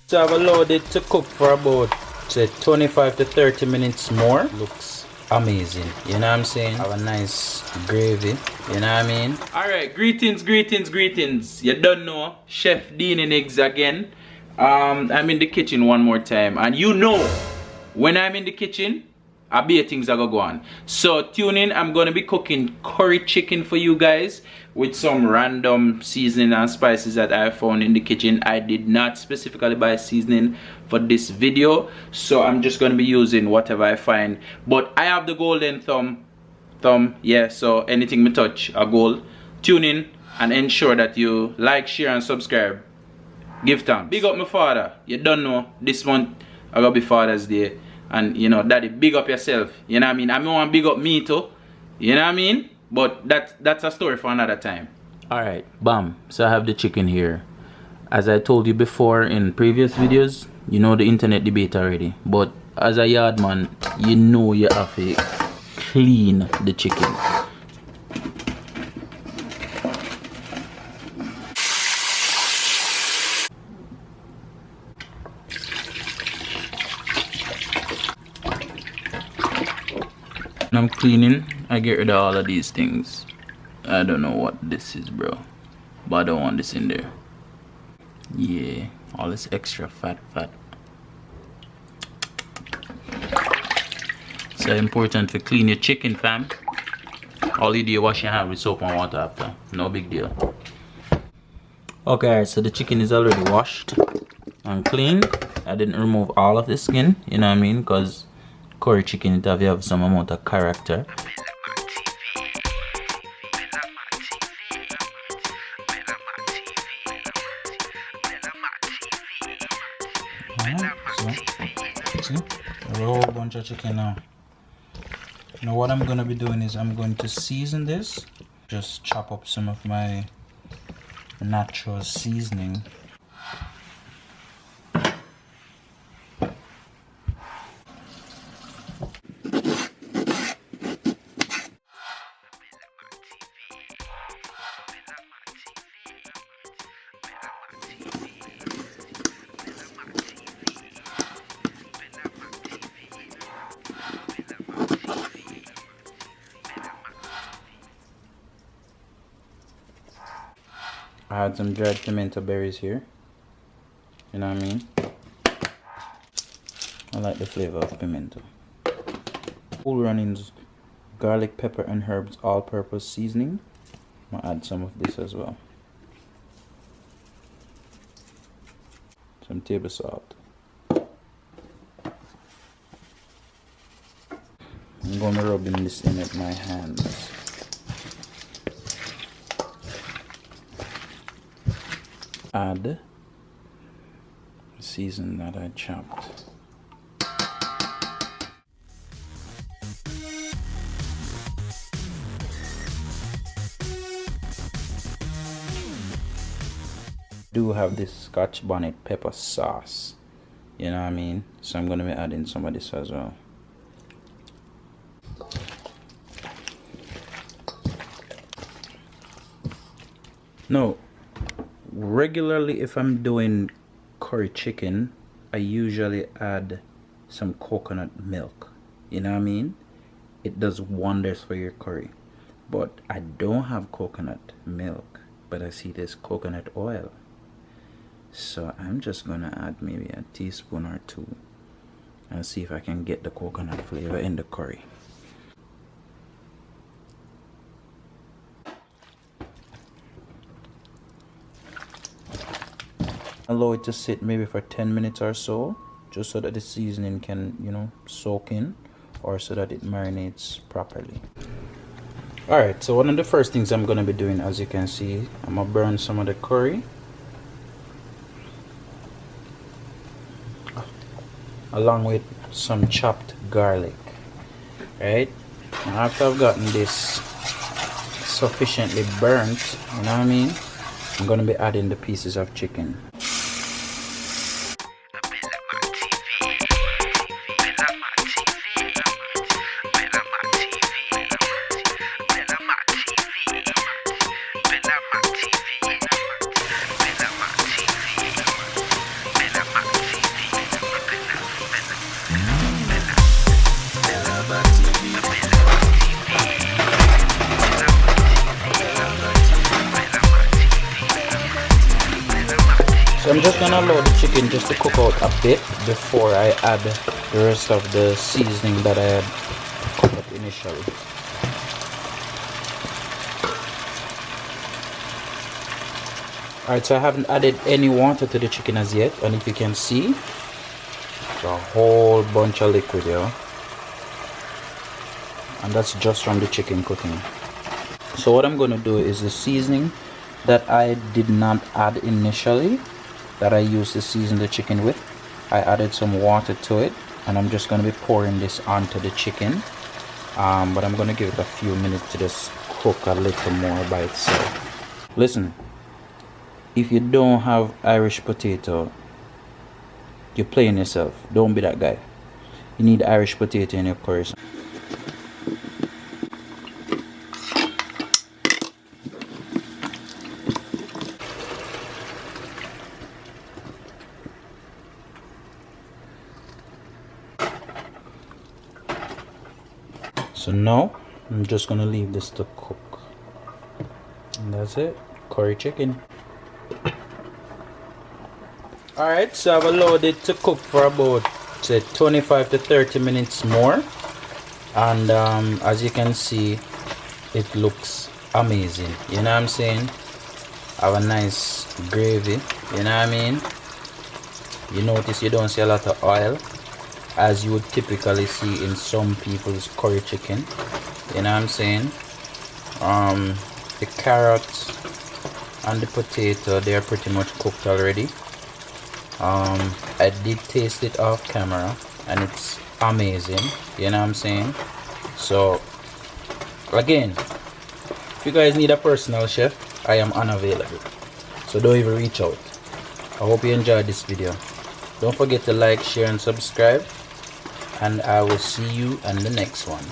So I've allowed it to cook for about say 25 to 30 minutes more. Looks amazing, you know what I'm saying? Have a nice gravy, you know what I mean? Alright, greetings. You don't know, Chef Dean and Eggs again. I'm in the kitchen one more time, and you know when I'm in the kitchen I be things are gonna go on. So tune in, I'm gonna be cooking curry chicken for you guys with some random seasoning and spices that I found in the kitchen. I did not specifically buy seasoning for this video, so I'm just gonna be using whatever I find. But I have the golden thumb, yeah, so anything me touch a gold. Tune in and ensure that you like, share and subscribe. Give thanks. Big up my father. You don't know, this month I gonna be Father's Day. And you know, daddy, big up yourself. You know what I mean? I mean, want to big up me too. You know what I mean? But that's a story for another time. Alright, bam. So I have the chicken here. As I told you before in previous videos, you know the internet debate already. But as a yard man, you know you have to clean the chicken. When I'm cleaning, I get rid of all of these things. I don't know what this is, bro, but I don't want this in there. Yeah, all this extra fat. So important to clean your chicken, fam. All you do is wash your hand with soap and water after. No big deal. Okay, so the chicken is already washed and cleaned. I didn't remove all of the skin, you know what I mean, because curry chicken, it have some amount of character. So, see, a whole bunch of chicken now. Now what I'm gonna be doing is I'm going to season this. Just chop up some of my natural seasoning. I had some dried pimento berries here. You know what I mean? I like the flavor of pimento. Cool Runnings garlic, pepper and herbs all-purpose seasoning. I'm gonna add some of this as well. Some table salt. I'm gonna rub this in with my hands. Add the season that I chopped. Do have this Scotch bonnet pepper sauce, you know what I mean, so I'm gonna be adding some of this as well. Now regularly if I'm doing curry chicken, I usually add some coconut milk, you know what I mean. It does wonders for your curry. But I don't have coconut milk, but I see this coconut oil, so I'm just gonna add maybe a teaspoon or two and see if I can get the coconut flavor in the curry. Allow it to sit maybe for 10 minutes or so, just so that the seasoning can, you know, soak in, or so that it marinates properly. Alright, so one of the first things I'm going to be doing, as you can see, I'm going to burn some of the curry. Along with some chopped garlic. Right? Now after I've gotten this sufficiently burnt, you know what I mean, I'm going to be adding the pieces of chicken. So I'm just gonna allow the chicken just to cook out a bit before I add the rest of the seasoning that I had cooked up initially. Alright, so I haven't added any water to the chicken as yet, and if you can see, it's a whole bunch of liquid here, and that's just from the chicken cooking. So what I'm going to do is the seasoning that I did not add initially, that I used to season the chicken with, I added some water to it, and I'm just going to be pouring this onto the chicken, but I'm going to give it a few minutes to just cook a little more by itself. Listen, if you don't have Irish potato, you're playing yourself. Don't be that guy. You need Irish potato in your curry. So now I'm just gonna leave this to cook, and that's it. Curry chicken. Alright, so I've allowed it to cook for about, say, 25 to 30 minutes more, and as you can see, it looks amazing. You know what I'm saying? Have a nice gravy, you know what I mean? You notice you don't see a lot of oil, as you would typically see in some people's curry chicken. You know what I'm saying? The carrots and the potato, they are pretty much cooked already. I did taste it off camera, and it's amazing. You know what I'm saying? So again, if you guys need a personal chef, I am unavailable, so don't even reach out. I hope you enjoyed this video. Don't forget to like, share, and subscribe, and I will see you in the next one.